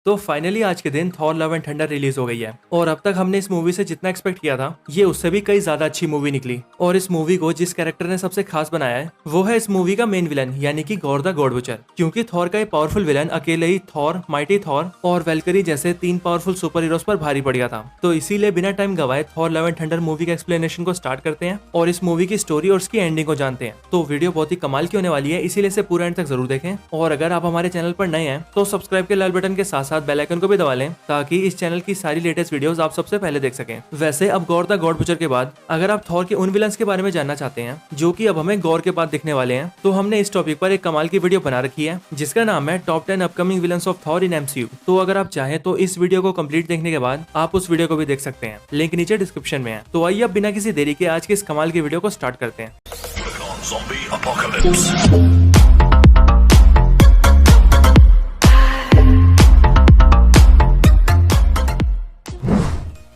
तो फाइनली आज के दिन Thor love and thunder release हो गई है और अब तक हमने इस मूवी से जितना एक्सपेक्ट किया था ये उससे भी कई ज्यादा अच्छी मूवी निकली। और इस मूवी को जिस कैरेक्टर ने सबसे खास बनाया है वो है इस मूवी का मेन विलन यानी कि गॉर द गॉड बुचर। क्योंकि थॉर का ये पावरफुल विलन अकेले ही थॉर, माइटी थॉर और वेलकरी जैसे 3 पावरफुल सुपर हीरोज पर भारी पड़ गया था। तो इसीलिए बिना टाइम गवाए Thor love and thunder movie के एक्सप्लेनेशन को स्टार्ट करते हैं और इस मूवी की स्टोरी और उसकी एंडिंग को जानते हैं। तो वीडियो बहुत ही कमाल की होने वाली है, इसीलिए इसे पूरा एंड तक जरूर देखें। और अगर आप हमारे चैनल पर नए हैं तो सब्सक्राइब के लाल बटन के साथ साथ बेल आइकन को भी दबा लें ताकि इस चैनल की सारी लेटेस्ट वीडियोस आप सबसे पहले देख सकें। वैसे अब गॉर द गॉड बुचर के बाद अगर आप थॉर के उन विलन्स के बारे में जानना चाहते हैं जो कि अब हमें गॉर के बाद दिखने वाले हैं तो हमने इस टॉपिक पर एक कमाल की वीडियो बना रखी है जिसका नाम है top 10 upcoming villains of Thor in MCU. तो अगर आप चाहें तो इस वीडियो को कंप्लीट देखने के बाद आप उस वीडियो को भी देख सकते हैं, लिंक नीचे डिस्क्रिप्शन में है। तो आइए अब बिना किसी देरी के आज के इस कमाल की वीडियो को स्टार्ट करते हैं।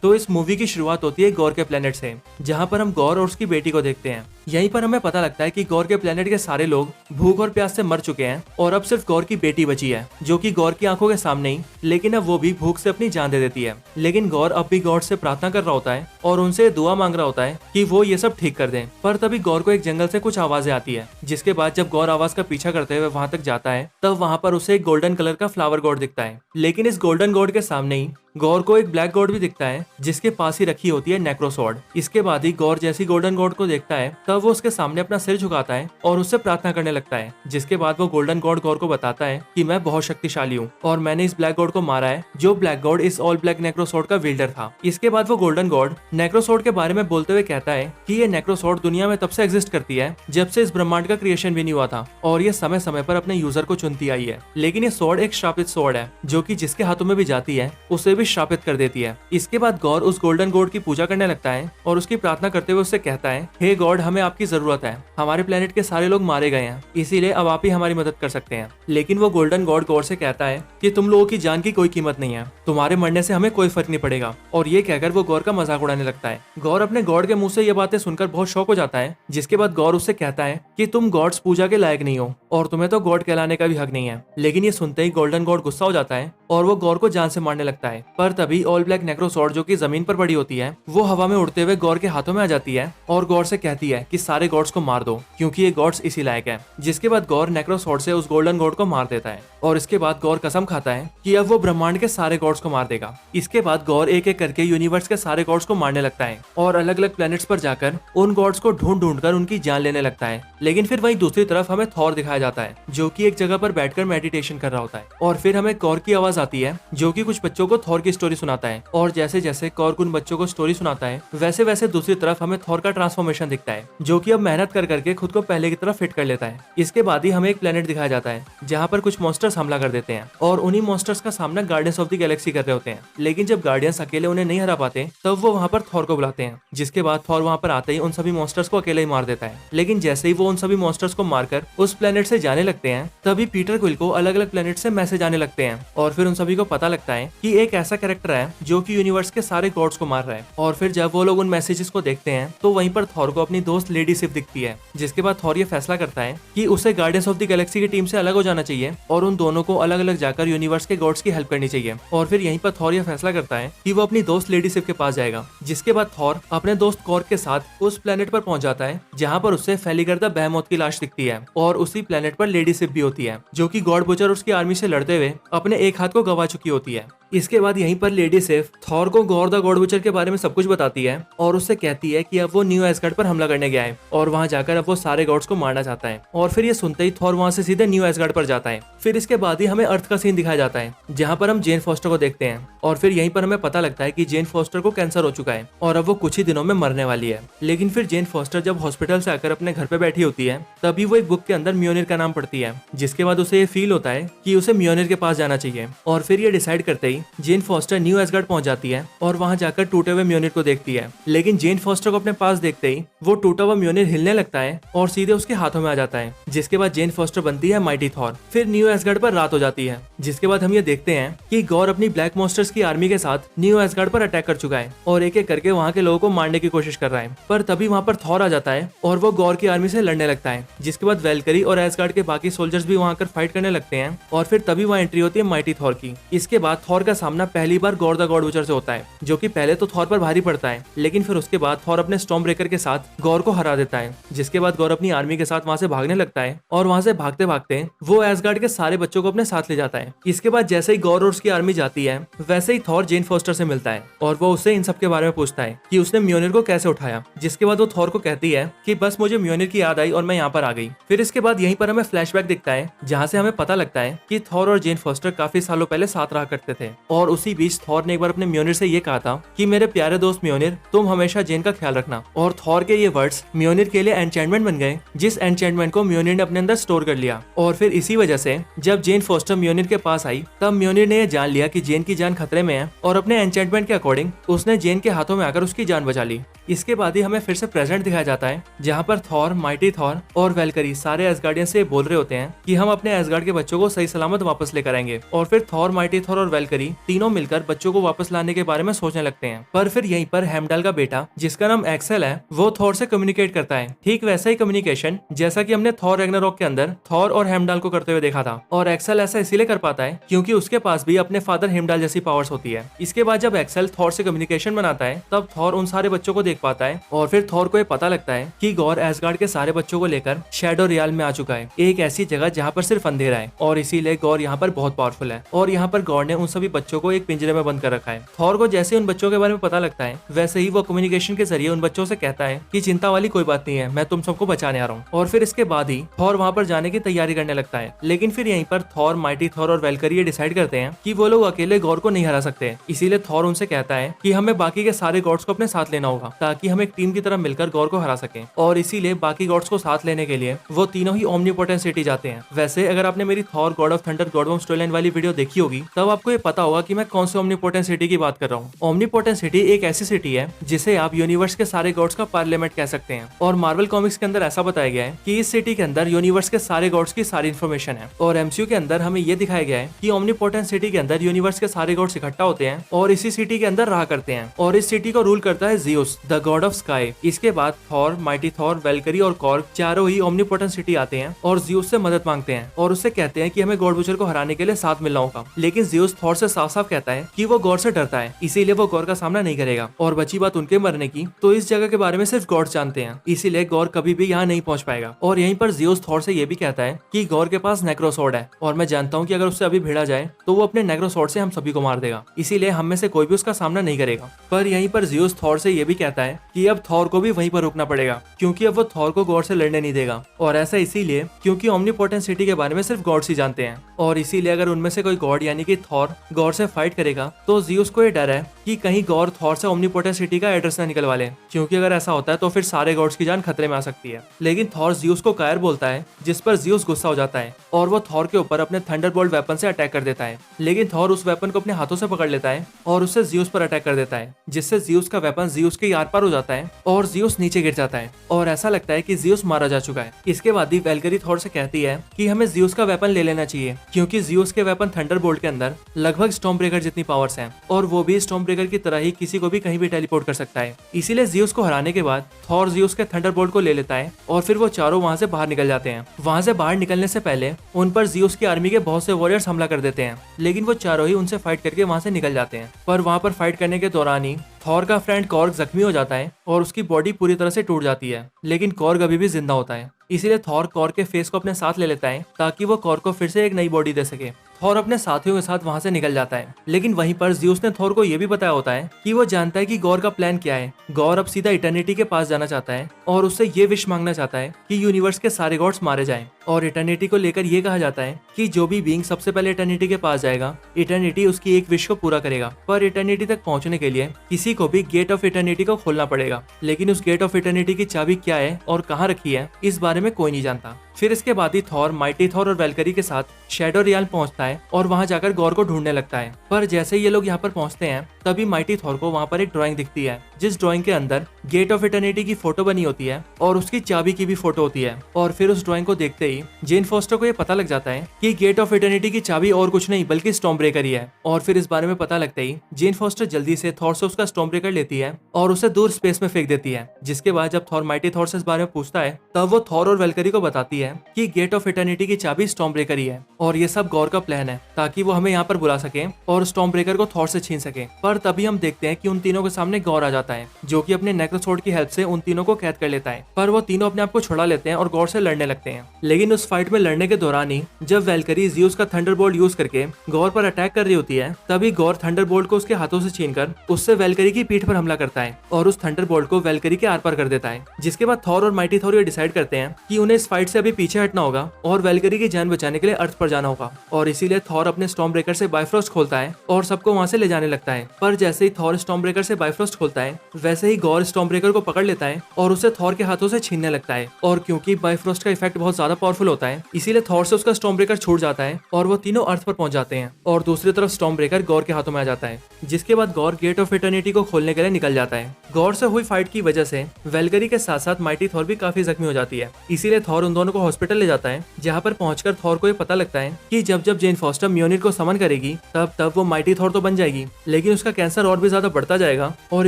तो इस मूवी की शुरुआत होती है गॉर के प्लेनेट से, जहां पर हम गॉर और उसकी बेटी को देखते हैं। यहीं पर हमें पता लगता है कि गॉर के प्लेनेट के सारे लोग भूख और प्यास से मर चुके हैं और अब सिर्फ गॉर की बेटी बची है जो कि गॉर की आंखों के सामने ही, लेकिन अब वो भी भूख से अपनी जान दे देती है। लेकिन गॉर अब भी गॉड से प्रार्थना कर रहा होता है और उनसे दुआ मांग रहा होता है कि वो ये सब ठीक कर दें। पर तभी गॉर को एक जंगल से कुछ आवाजें आती है, जिसके बाद जब गॉर आवाज का पीछा करते हुए वहां तक जाता है तब वहां पर उसे एक गोल्डन कलर का फ्लावर गॉड दिखता है। लेकिन इस गोल्डन गॉड के सामने ही गॉर को एक ब्लैक गॉड भी दिखता है जिसके पास ही रखी होती है नेक्रोसॉर्ड। इसके बाद ही गॉर जैसी गोल्डन गॉड को देखता है तब वो उसके सामने अपना सिर झुकाता है और उससे प्रार्थना करने लगता है। जिसके बाद वो गोल्डन गॉड गॉर को बताता है कि मैं बहुत शक्तिशाली हूँ और मैंने इस ब्लैक गॉड को मारा है जो ब्लैक गॉड इस ऑल ब्लैक नेक्रोसॉर्ड का विल्डर था। इसके बाद वो गोल्डन गॉड नेक्रोसॉर्ड के बारे में बोलते हुए कहता है कि ये नेक्रोसॉर्ड दुनिया में तब से एग्जिस्ट करती है जब से इस ब्रह्मांड का क्रिएशन भी नहीं हुआ था और ये समय समय पर अपने यूजर को चुनती आई है। लेकिन ये स्वॉर्ड एक श्रापित स्वॉर्ड है जो कि जिसके हाथों में भी जाती है उसे भी श्रापित कर देती है। इसके बाद गॉर उस गोल्डन गॉड की पूजा करने लगता है और उसकी प्रार्थना करते हुए उससे कहता है, हे गॉड, हमें आपकी जरूरत है। हमारे प्लेनेट के सारे लोग मारे गए हैं, इसीलिए अब आप ही हमारी मदद कर सकते हैं। लेकिन वो गोल्डन गॉड गॉर से कहता है कि तुम लोगों की जान की कोई कीमत नहीं है, तुम्हारे मरने से हमें कोई फर्क नहीं पड़ेगा। और ये कहकर वो गॉर का मजाक उड़ाने लगता है। गॉर अपने गॉड के मुंह से ये बातें सुनकर बहुत शौक हो जाता है। जिसके बाद गॉर उससे कहता है कि तुम गॉड्स पूजा के लायक नहीं हो और तुम्हें तो गॉड कहलाने का भी हक नहीं है। लेकिन ये सुनते ही गोल्डन गॉड गुस्सा हो जाता है और वो गॉर को जान से मारने लगता है। पर तभी ऑल ब्लैक नेक्रोसॉर्ड जो कि जमीन पर पड़ी होती है वो हवा में उड़ते हुए गॉर के हाथों में आ जाती है और गॉर से कहती है कि सारे गॉड्स को मार दो क्योंकि ये गॉड्स इसी लायक है। जिसके बाद गॉर नेक्रोसॉर्ड से उस गोल्डन गॉड को मार देता है और इसके बाद गॉर कसम खाता है कि अब वो ब्रह्मांड के सारे गॉड्स को मार देगा। इसके बाद गॉर एक एक करके यूनिवर्स के सारे गॉड्स को मारने लगता है और अलग अलग प्लैनेट्स पर जाकर उन गॉड्स को ढूंढ ढूंढ कर उनकी जान लेने लगता है। लेकिन फिर वहीं दूसरी तरफ हमें थॉर दिखाया जाता है जो कि एक जगह पर बैठकर मेडिटेशन कर रहा होता है। और फिर हमें गॉर की आवाज आती है जो कि कुछ बच्चों को थॉर की स्टोरी सुनाता है। और जैसे जैसे गॉर उन बच्चों को स्टोरी सुनाता है वैसे वैसे दूसरी तरफ हमें थॉर का ट्रांसफॉर्मेशन दिखता है जो कि अब मेहनत कर करके खुद को पहले की तरफ फिट कर लेता है। इसके बाद ही हमें एक प्लेनेट दिखाया जाता है जहाँ पर कुछ मॉन्स्टर्स हमला कर देते हैं और उन्हीं मॉन्स्टर्स का सामना गार्डियंस ऑफ द गैलेक्सी कर रहे होते हैं। लेकिन जब गार्डियंस अकेले उन्हें नहीं हरा पाते तब वो वहाँ पर थॉर को बुलाते हैं। जिसके बाद थॉर वहाँ पर आते ही उन सभी मॉन्स्टर्स को अकेले ही मार देता है। लेकिन जैसे ही वो उन सभी मॉन्स्टर्स को मारकर उस प्लेनेट से जाने लगते हैं तभी पीटर क्विल को अलग अलग प्लेनेट से मैसेज आने लगते हैं और फिर उन सभी को पता लगता है कि एक ऐसा कैरेक्टर है जो कि यूनिवर्स के सारे गॉड्स को मार रहा है। और फिर जब वो लोग उन मैसेजेस को देखते हैं तो वहीं पर थॉर को अपनी दोस्त लेडी सिफ दिखती है। जिसके बाद थॉर ये फैसला करता है कि उसे गार्डियंस ऑफ द गैलेक्सी की टीम से अलग हो जाना चाहिए और उन दोनों को अलग अलग जाकर यूनिवर्स के गॉड्स की हेल्प करनी चाहिए। और फिर यहीं पर थॉर ये फैसला करता है कि वो अपनी दोस्त लेडी सिफ के पास जाएगा। जिसके बाद थॉर अपने दोस्त कॉर्क के साथ उस प्लेनेट पर पहुंच जाता है जहाँ पर उसे फेलिगर द बेहेमोथ की लाश दिखती है और उसी प्लेनेट पर लेडी सिफ भी होती है जो कि गॉड बुचर उसकी आर्मी से लड़ते हुए अपने एक हाथ को गवा चुकी होती है। इसके बाद यहीं पर लेडी सिफ थॉर को गॉर द गॉड बुचर के बारे में सब कुछ बताती है और उससे कहती है कि अब वो न्यू एस्गर्ड पर हमला करने गया है और वहां जाकर अब वो सारे गॉड्स को मारना चाहता है। और फिर ये सुनते ही थॉर वहां से सीधे न्यू एस्गर्ड पर जाता है। फिर इसके बाद ही हमें अर्थ का सीन दिखाया जाता है जहाँ पर हम जेन फॉस्टर को देखते हैं और फिर यहीं पर हमें पता लगता है कि जेन फॉस्टर को कैंसर हो चुका है और अब वो कुछ ही दिनों में मरने वाली है। लेकिन फिर जेन फॉस्टर जब हॉस्पिटल से आकर अपने घर पे बैठी होती है तभी वो एक बुक के अंदर म्योनिर का नाम पढ़ती है। जिसके बाद उसे ये फील होता है कि उसे म्योनिर के पास जाना चाहिए और फिर ये डिसाइड करते ही ही जेन फॉस्टर न्यू एसगार्ड पहुंच जाती है और वहां जाकर टूटे हुए म्योनिर को देखती है। लेकिन जेन फॉस्टर को अपने पास देखते ही वो टूटा हुआ म्योनिर हिलने लगता है और सीधे उसके हाथों में आ जाता है, जिसके बाद जेन फॉस्टर बनती है माइटी थॉर। फिर न्यू एसगार्ड पर रात हो जाती है, जिसके बाद हम ये देखते हैं कि गॉर अपनी ब्लैक मॉन्स्टर्स की आर्मी के साथ न्यू एसगार्ड पर अटैक कर चुका है और एक एक करके वहां के लोगों को मारने की कोशिश कर रहा है। पर तभी वहां पर थॉर आ जाता है और वो गॉर की आर्मी से लड़ने लगता है, जिसके बाद वेलकरी और एसगार्ड के बाकी सोल्जर्स भी वहां आकर फाइट करने लगते हैं और फिर तभी वहां एंट्री होती है माइटी थॉर की। इसके बाद थॉर का सामना पहली बार गॉर द गॉड बचर से होता है, जो कि पहले तो थॉर पर भारी पड़ता है, लेकिन फिर उसके बाद थॉर अपने स्टॉर्म ब्रेकर के साथ गॉर को हरा देता है। जिसके बाद गॉर अपनी आर्मी के साथ वहां से भागने लगता है और वहां से भागते भागते वो एसगार्ड के सारे बच्चों को अपने साथ ले जाता है। इसके बाद जैसे ही गॉर और उसकी आर्मी जाती है, वैसे ही थॉर जेन फॉस्टर से मिलता है और वो उससे इन सब के बारे में पूछता है कि उसने म्योनिर को कैसे उठाया। जिसके बाद वो थॉर को कहती है कि बस मुझे म्योनिर की याद आई और मैं यहाँ पर आ गई। फिर इसके बाद यहीं पर हमें फ्लैशबैक दिखता है, जहाँ से हमें पता लगता है कि थॉर और जेन फॉस्टर काफी सालों पहले साथ रहा करते थे और उसी बीच थॉर ने एक बार अपने म्योनिर से ये कहा था कि मेरे प्यारे दोस्त म्योनिर, तुम हमेशा जेन का ख्याल रखना। और थॉर के ये वर्ड्स म्योनिर के लिए एन्चेंटमेंट बन गए, जिस एन्चेंटमेंट को म्योनिर ने अपने अंदर स्टोर कर लिया। और फिर इसी वजह से जब जेन फॉस्टर म्योनिर के पास आई, तब म्योनिर ने यह जान लिया कि जेन की जान खतरे में है और अपने एन्चेंटमेंट के अकॉर्डिंग उसने जेन के हाथों में आकर उसकी जान बचा ली। इसके बाद ही हमें फिर से प्रेजेंट दिखाया जाता है, जहाँ पर थॉर, माइटी थॉर और वेलकरी सारे एसगार्डियन से बोल रहे होते हैं कि हम अपने एसगार्ड के बच्चों को सही सलामत वापस लेकर आएंगे। और फिर थॉर, माइटी थॉर और वेलकरी तीनों मिलकर बच्चों को वापस लाने के बारे में सोचने लगते हैं। पर फिर यहीं पर हेमडाल का बेटा, जिसका नाम एक्सेल है, वो थॉर से कम्युनिकेट करता है। ठीक वैसा ही कम्युनिकेशन जैसा कि हमने थॉर रैग्नारोक के अंदर थॉर और हेमडाल को करते हुए देखा था। और एक्सेल ऐसा इसीलिए कर पाता है क्योंकि उसके पास भी अपने फादर हेमडाल जैसी पावर्स होती है। इसके बाद जब एक्सेल थॉर से कम्युनिकेशन बनाता है, तब थॉर उन सारे बच्चों को देख पाता है और फिर थॉर को ये पता लगता है कि गॉर एसगार्ड के सारे बच्चों को लेकर शैडो रियाल में आ चुका है, एक ऐसी जगह जहाँ पर सिर्फ अंधेरा है और इसीलिए गॉर यहाँ पर बहुत पावरफुल है। और यहाँ पर गॉर ने उन सभी बच्चों को एक पिंजरे में बंद कर रखा है। थॉर को जैसे उन बच्चों के बारे में पता लगता है, वैसे ही वो कम्युनिकेशन के जरिए उन बच्चों से कहता है कि चिंता वाली कोई बात नहीं है, मैं तुम सबको बचाने आ रहा हूँ। और फिर इसके बाद ही थॉर वहाँ पर जाने की तैयारी करने लगता है। लेकिन फिर यहीं पर थॉर, माइटी थॉर और वेलकरी ये डिसाइड करते हैं कि वो लोग अकेले गॉर को नहीं हरा सकते। इसीलिए थॉर उनसे कहता है कि हमें बाकी के सारे गॉड्स को अपने साथ लेना होगा, ताकि हम एक टीम की तरह मिलकर गॉर को हरा सकें। और इसीलिए बाकी गॉड्स को साथ लेने के लिए वो तीनों ही ओमनीपोटेंट सिटी जाते हैं। वैसे अगर आपने मेरी Thor, god of thunder, God of storyline वाली वीडियो देखी होगी, तब आपको ये पता होगा कि मैं कौन से ओमनीपोटेंट सिटी की बात कर रहा हूँ। ओमनीपोटेंट सिटी एक ऐसी सिटी है जिसे आप यूनिवर्स के सारे गॉड्स का पार्लियामेंट कह सकते हैं। और मार्वल कॉमिक्स के अंदर ऐसा बताया गया है कि इस सिटी के अंदर यूनिवर्स के सारे गॉड्स की सारी इन्फॉर्मेशन है। और एमसीयू के अंदर हमें ये दिखाया गया है कि ओमनीपोटेंट सिटी के अंदर यूनिवर्स के सारे गॉड्स इकट्ठा होते हैं और इसी सिटी के अंदर रहा करते हैं। और इस सिटी को रूल करता है ज़ियुस, द गॉड ऑफ स्काई। इसके बाद थॉर, माइटी थॉर, वेलकरी और कॉर्ग चारों ही ओमनीपोटेंट सिटी आते हैं और ज़ियुस से मदद मांगते हैं और उससे कहते हैं कि हमें गॉड बुचर को हराने के लिए साथ मिलना होगा। लेकिन ज़ियुस थॉर से साफ साफ कहता है कि वो गॉड से डरता है, इसीलिए वो गॉड का सामना नहीं करेगा। और बची बात उनके मरने की, तो इस जगह के बारे में सिर्फ गॉड जानते हैं, इसीलिए गॉड कभी भी यहाँ नहीं पहुंच पाएगा। और यहीं पर ज़ियुस थॉर से ये भी कहता है कि गॉड के पास नेक्रोसॉर्ड है और मैं जानता हूँ कि अगर उससे अभी भिड़ा जाए तो वो अपने नेक्रोसॉर्ड से हम सभी को मार देगा, इसीलिए हम में से कोई भी उसका सामना नहीं करेगा। पर यहीं पर ज़ियुस थॉर से ये भी कहता है कि अब थॉर को भी वहीं पर रुकना पड़ेगा, क्योंकि अब वो थॉर को गॉड से लड़ने नहीं देगा। और ऐसा इसीलिए क्योंकि ओमनीपोटेंट सिटी के बारे में सिर्फ गॉड्स ही जानते हैं। और इसीलिए अगर उनमें से कोई गॉड यानी कि थॉर गॉड से फाइट करेगा, तो ज़ियुस को ये डर है कि कहीं गॉड थॉर से ओमनीपोटेंट सिटी का एड्रेस ना निकलवा ले, क्योंकि अगर ऐसा होता है तो फिर सारे गॉड्स की जान खतरे में आ सकती है। लेकिन थॉर ज़ियुस को कायर बोलता है, जिस पर ज़ियुस गुस्सा हो जाता है और वो थॉर के ऊपर अपने थंडरबोल्ट वेपन से अटैक कर देता है। लेकिन थॉर उस वेपन को अपने हाथों से पकड़ लेता है और उससे ज़ियुस पर अटैक कर देता है, जिससे ज़ियुस का वेपन ज़ियुस के आर पार हो जाता है और ज़ियुस नीचे गिर जाता है और ऐसा लगता है कि ज़ियुस मारा जा चुका है। इसके बाद ही वेलकरी थॉर से कहती है कि हमें ज़ियुस का वेपन ले लेना चाहिए, क्योंकि ज़ियुस के वेपन थंडरबोल्ट के अंदर लगभग स्टॉर्म ब्रेकर जितनी पावर्स हैं और वो भी स्टॉर्म ब्रेकर की तरह ही किसी को भी कहीं भी टेलीपोर्ट कर सकता है। इसीलिए ज़ियुस को हराने के बाद थॉर ज़ियुस के थंडरबोल्ट को ले लेता है और फिर वो चारों वहां से बाहर निकल जाते हैं। वहां से बाहर निकलने से पहले उन पर ज़ियुस की आर्मी के बहुत से वॉरियर्स हमला कर देते हैं, लेकिन वो चारों ही उनसे फाइट करके वहां से निकल जाते हैं। पर वहां पर फाइट करने के दौरान ही थॉर का फ्रेंड कॉर्ग जख्मी हो जाता है और उसकी बॉडी पूरी तरह से टूट जाती है, लेकिन कॉर्ग अभी भी जिंदा होता है। इसीलिए थॉर कॉर्ग के फेस को अपने साथ ले लेता है ताकि वो कॉर्ग को फिर से एक नई बॉडी दे सके। थॉर अपने साथियों के साथ वहां से निकल जाता है, लेकिन वहीं पर ज़ियुस ने थॉर को यह भी बताया होता है कि वो जानता है कि गॉर का प्लान क्या है। गॉर अब सीधा इटर्निटी के पास जाना चाहता है और उससे ये विश मांगना चाहता है कि यूनिवर्स के सारे गॉड्स मारे जाएं और इटर्निटी को लेकर ये कहा जाता है कि जो भी बीइंग सबसे पहले इटर्निटी के पास जाएगा, इटर्निटी उसकी एक विश को पूरा करेगा। पर इटर्निटी तक पहुंचने के लिए किसी को भी गेट ऑफ इटर्निटी को खोलना पड़ेगा, लेकिन उस गेट ऑफ इटर्निटी की चाबी क्या है और कहाँ रखी है, इस बारे में कोई नहीं जानता। फिर इसके बाद ही थॉर, माइटी थॉर और वेलकरी के साथ शैडो रियल पहुंचता है और वहां जाकर गॉर को ढूंढने लगता है। पर जैसे ही ये लोग यहाँ पर पहुंचते हैं, तभी माइटी थॉर को वहां पर एक ड्राइंग दिखती है, जिस ड्राइंग के अंदर गेट ऑफ इटर्निटी की फोटो बनी होती है और उसकी चाबी की भी फोटो होती है। और फिर उस ड्राइंग को देखते ही जेन फॉस्टर को ये पता लग जाता है कि गेट ऑफ इटर्निटी की चाबी और कुछ नहीं बल्कि स्टॉर्म ब्रेकर ही है। और फिर इस बारे में पता लगते ही जेन फॉस्टर जल्दी से थॉर से उसका स्टॉर्म ब्रेकर लेती है और उसे दूर स्पेस में फेंक देती है। जिसके बाद जब थॉर माइटी थॉर से इस बारे में पूछता है, तब वो थॉर और वेलकरी को बताती है कि गेट ऑफ इटर्निटी की चाबी स्टॉर्म ब्रेकर ही है और ये सब गॉर का प्लान है ताकि वो हमें यहाँ पर बुला सके और स्टॉर्म ब्रेकर को थॉर से छीन सके। पर तभी हम देखते हैं कि उन तीनों के सामने गॉर आ जाता है, जो कि अपने नेक्रोसॉर्ड की हेल्प से उन तीनों को कैद कर लेता है। पर वो तीनों अपने आप को छुड़ा लेते हैं और गॉर से लड़ने लगते हैं। लेकिन उस फाइट में लड़ने के दौरान ही जब वेलकरी ज़्यूस का थंडरबोल्ट यूज करके गॉर पर अटैक कर रही होती है, तभी गॉर थंडरबोल्ट को उसके हाथों से छीनकर उससे वेलकरी की पीठ पर हमला करता है और उस थंडरबोल्ट को वेलकरी के आर पार कर देता है। जिसके बाद थॉर और माइटी थॉर ये डिसाइड करते हैं कि उन्हें इस फाइट से अभी पीछे हटना होगा और वेलकरी की जान बचाने के लिए अर्थ पर जाना होगा। और इसीलिए थॉर अपने स्टॉर्म ब्रेकर से बाइफ्रोस्ट खोलता है और सबको वहां से ले जाने लगता है। पर जैसे ही थॉर स्टॉर्म ब्रेकर से बाइफ्रोस्ट खोलता है, वैसे ही गॉर स्टॉर्म ब्रेकर को पकड़ लेता है और उसे थॉर के हाथों से छीनने लगता है। और क्योंकि बाइफ्रोस्ट का इफेक्ट बहुत ज्यादा पावरफुल होता है, इसीलिए थॉर से उसका स्टॉर्म ब्रेकर छूट जाता है और वो तीनों अर्थ पर पहुंच जाते हैं और दूसरी तरफ स्टॉर्म ब्रेकर गॉर के हाथों में आ जाता है। जिसके बाद गॉर गेट ऑफ इटर्निटी को खोलने के लिए निकल जाता है। गॉर से हुई फाइट की वजह से वेलकरी के साथ साथ माइटी थॉर भी काफी जख्मी हो जाती है। इसीलिए थॉर उन दोनों को हॉस्पिटल ले जाता है, जहाँ पर पहुंचकर थॉर को ये पता लगता है कि जब जब जेन फॉस्टर म्योनिर को समन करेगी, तब वो माइटी थॉर तो बन जाएगी, लेकिन उसका कैंसर और भी ज्यादा बढ़ता जाएगा और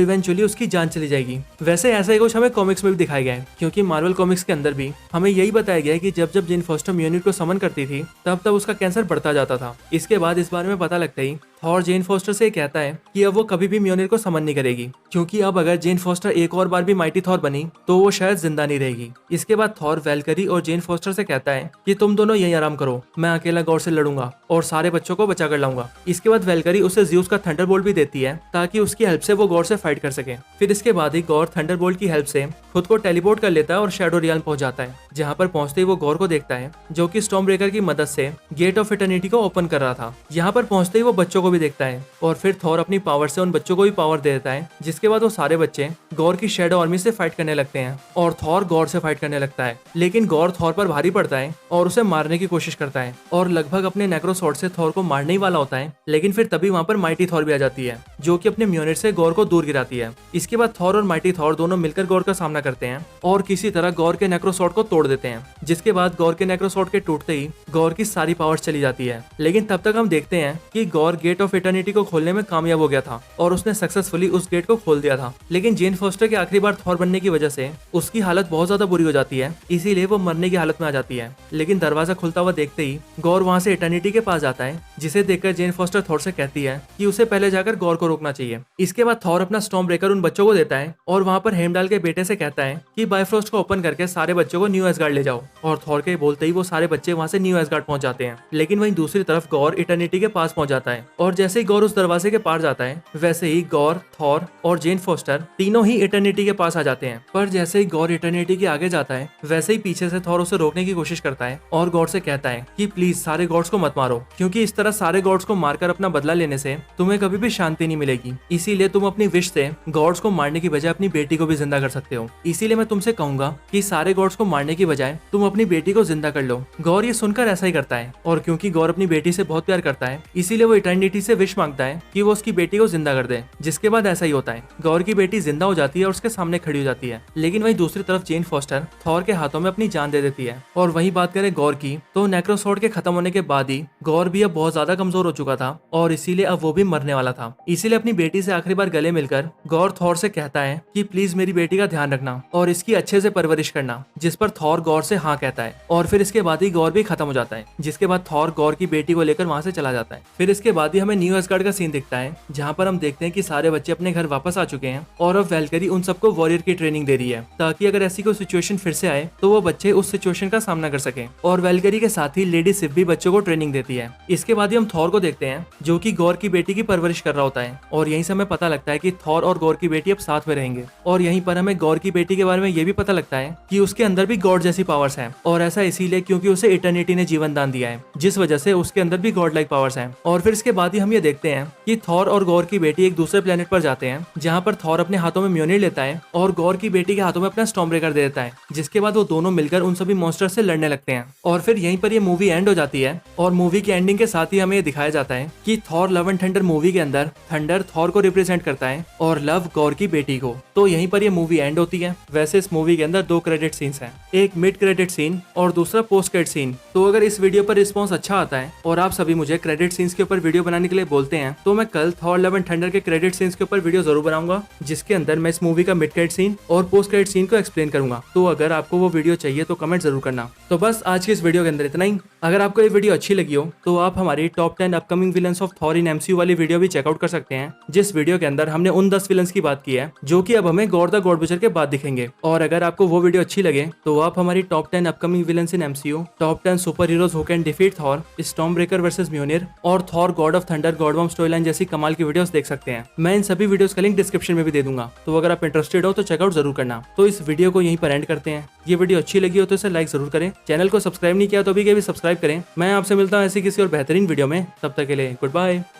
इवेंचुअली उसकी जान चली जाएगी। वैसे ऐसा ही कुछ हमें कॉमिक्स में भी दिखाया गया है, क्योंकि मार्वल कॉमिक्स के अंदर भी हमें यही बताया गया है कि जब जब जेन फॉस्टर म्योनिर को समन करती थी, तब उसका कैंसर बढ़ता जाता था। इसके बाद इस बारे में पता लगता ही थॉर जेन फॉस्टर से कहता है कि अब वो कभी भी म्योनिर को समन नहीं करेगी, क्योंकि अब अगर जेन फॉस्टर एक और बार भी माइटी थॉर बनी तो वो शायद जिंदा नहीं रहेगी। इसके बाद थॉर वेलकरी और जेन फॉस्टर से कहता है कि तुम दोनों यहीं आराम करो, मैं अकेला गॉर से लड़ूंगा और सारे बच्चों को बचा कर लाऊंगा। इसके बाद वेलकरी उसे ज़्यूस का थंडरबोल्ट भी देती है ताकि उसकी हेल्प से वो गॉर से फाइट कर सके। फिर इसके बाद ही गॉर थंडरबोल्ट की हेल्प से खुद को टेलीपोर्ट कर लेता है और शैडो रियल पहुंच जाता है, जहाँ पर पहुंचते ही वो गॉर को देखता है, जो कि स्टॉर्म ब्रेकर की मदद से गेट ऑफ इटर्निटी को ओपन कर रहा था। यहाँ पर पहुंचते ही वो बच्चों को भी देखता है और फिर थॉर अपनी पावर से उन बच्चों को भी पावर दे देता है। जिसके बाद वो सारे बच्चे गॉर की शैडो आर्मी से फाइट करने लगते हैं और थॉर गॉर से फाइट करने लगता है। लेकिन गॉर थॉर पर भारी पड़ता है और उसे मारने की कोशिश करता है और लगभग अपने नेक्रोसॉर्ड से थॉर को मारने ही वाला होता है। लेकिन फिर तभी वहां पर माइटी थॉर भी आ जाती है, जो कि अपने म्योनिर से गॉर को दूर गिराती है। इसके बाद थॉर और माइटी थॉर दोनों मिलकर गॉर का सामना करते हैं और किसी तरह गॉर के नेक्रोसॉर्ड को तोड़ देते हैं। जिसके बाद गॉर के नेक्रोसॉर्ड के टूटते ही गॉर की सारी पावर्स चली जाती है। लेकिन तब तक हम देखते हैं कि गॉर गेट ऑफ इटर्निटी को खोलने में कामयाब हो गया था और उसने सक्सेसफुली उस गेट को खोल दिया था। लेकिन जेन फॉस्टर के आखिरी बार थॉर बनने की वजह से उसकी हालत बहुत ज्यादा बुरी हो जाती है, इसीलिए वो मरने की हालत में आ जाती है। लेकिन दरवाजा खुलता हुआ देखते ही गॉर वहां से इटर्निटी के पास जाता है, जिसे देखकर जेन फॉस्टर थॉर से कहती है कि उसे पहले जाकर गॉर को रोकना चाहिए। इसके बाद थॉर अपना स्टॉर्म ब्रेकर उन बच्चों को देता है और वहां पर हेमडाल के बेटे से कहता है कि बाइफ्रोस्ट को ओपन करके सारे बच्चों को न्यू एसगार्ड ले जाओ। और थॉर के बोलते ही वो सारे बच्चे वहां से न्यू एसगार्ड पहुंच जाते हैं। लेकिन वहीं दूसरी तरफ गॉर इटर्निटी के पास पहुंच जाता है और जैसे ही गॉर उस दरवाजे के पार जाता है, वैसे ही गॉर, थॉर और जेन फॉस्टर तीनों ही इटर्निटी के पास आ जाते हैं। पर जैसे ही गॉर इटर्निटी के आगे जाता है, वैसे ही पीछे से थॉर उसे रोकने की कोशिश करता है और गॉड से कहता है कि प्लीज सारे गॉड्स को मत मारो, क्योंकि इस तरह सारे गॉड्स को मारकर अपना बदला लेने से तुम्हें कभी भी शांति नहीं मिलेगी। इसीलिए तुम अपनी विश से गॉड्स को मारने की बजाय अपनी बेटी को भी जिंदा कर सकते हो। इसीलिए मैं तुमसे कहूंगा कि सारे गॉड्स को मारने की बजाय तुम अपनी बेटी को जिंदा कर लो। गौर ये सुनकर ऐसा ही करता है और क्योंकि गौर अपनी बेटी से बहुत प्यार करता है, इसीलिए वो इटर्निटी से विश मांगता है कि वो उसकी बेटी को जिंदा कर दे। जिसके बाद ऐसा ही होता है, गौर की बेटी जिंदा हो जाती है और उसके सामने खड़ी हो जाती है। लेकिन वहीं दूसरी तरफ जेन फॉस्टर थॉर के हाथों में अपनी जान दे देती है। और वही बात करें गौर की, तो नेक्रोसॉर्ड के खत्म होने के बाद ही गौर भी अब बहुत ज्यादा कमजोर हो चुका था और इसीलिए अब वो भी मरने वाला था। इसीलिए अपनी बेटी से आखिरी बार गले मिलकर गौर थॉर से कहता है कि प्लीज मेरी बेटी का ध्यान रखना और इसकी अच्छे से परवरिश करना। जिस पर थॉर गौर से हाँ कहता है और फिर इसके बाद ही गौर भी खत्म हो जाता है। जिसके बाद थॉर गौर की बेटी को लेकर वहां से चला जाता है। फिर इसके बाद ही हमें न्यू एसगार्ड का सीन दिखता है, जहाँ पर हम देखते हैं कि सारे बच्चे अपने घर वापस आ चुके हैं और अब वेलकरी उन सबको वॉरियर की ट्रेनिंग दे रही है, ताकि अगर ऐसी कोई सिचुएशन फिर से आए तो वो बच्चे उस सिचुएशन का सामना कर सके। और वेलकरी के साथ ही लेडी सिफ भी बच्चों को ट्रेनिंग देती है। इसके बाद ही हम थॉर को देखते हैं, जो कि गौर की बेटी की परवरिश कर रहा होता है और यहीं से हमें पता लगता है कि थॉर और गौर की बेटी अब साथ में रहेंगे। और यहीं पर हमें गौर की बेटी के बारे में ये भी पता लगता है कि उसके अंदर भी गॉड जैसी पावर्स हैं, और ऐसा इसीलिए क्योंकि उसे इटर्निटी ने जीवन दान दिया है, जिस वजह से उसके अंदर भी गॉड लाइक पावर्स हैं। और फिर इसके बाद ही हम ये देखते हैं कि थॉर और गॉर की बेटी एक दूसरे प्लेनेट पर जाते हैं, जहाँ पर थॉर अपने हाथों में म्योनिर लेता है और गॉर की बेटी के हाथों में अपना स्टॉर्म ब्रेकर दे देता है, जिसके बाद वो दोनों मिलकर उन सभी मॉन्स्टर से लड़ने लगते हैं। और फिर यहीं पर ये मूवी एंड हो जाती है, और मूवी की एंडिंग के साथ ही हमें ये दिखाया जाता है कि Thor love and thunder movie के अंदर थंडर थॉर को रिप्रेजेंट करता है और लव गॉर की बेटी को। तो यहीं पर ये मूवी एंड होती है। वैसे इस मूवी के अंदर 2 क्रेडिट सीन्स हैं, एक मिड क्रेडिट सीन और दूसरा पोस्ट क्रेडिट सीन। तो अगर इस वीडियो पर रिस्पॉन्स अच्छा आता है और आप सभी मुझे क्रेडिट सीन्स के ऊपर वीडियो बनाने के लिए बोलते हैं, तो मैं कल थॉर लव एंड थंडर के क्रेडिट सीन्स के ऊपर वीडियो जरूर बनाऊंगा, जिसके अंदर मैं इस मूवी का मिड क्रेडिट सीन और पोस्ट क्रेडिट सीन को एक्सप्लेन करूंगा। तो अगर आपको वो वीडियो चाहिए तो कमेंट जरूर करना। तो बस आज की इस वीडियो के अंदर इतना ही। अगर आपको ये वीडियो अच्छी लगी हो तो आप हमारी top 10 upcoming villains of Thor in MCU वाली वीडियो भी चेकआउट कर सकते हैं, जिस वीडियो के अंदर हमने उन 10 विलन्स की बात की है जो कि अब हमें गॉड द गॉड बचर के बाद दिखेंगे। और अगर आपको वो वीडियो अच्छी लगे तो आप हमारी top 10 upcoming villains in MCU, top 10 super heroes who can defeat Thor, Stormbreaker versus म्योनिर और Thor god of thunder god bomb storyline जैसी कमाल की वीडियोस देख सकते हैं। मैं इन सभी वीडियोस का लिंक डिस्क्रिप्शन में भी दे दूंगा, तो अगर आप इंटरेस्टेड हो तो चेकआउट जरूर करना। तो इस वीडियो को यहीं पर एंड करते हैं। ये वीडियो अच्छी लगी हो तो इसे लाइक जरूर करें, चैनल को सब्सक्राइब नहीं किया तो भी सब्सक्राइब करें। मैं आपसे मिलता हूं ऐसी किसी और बेहतरीन वीडियो में, तब तक के लिए गुड बाय।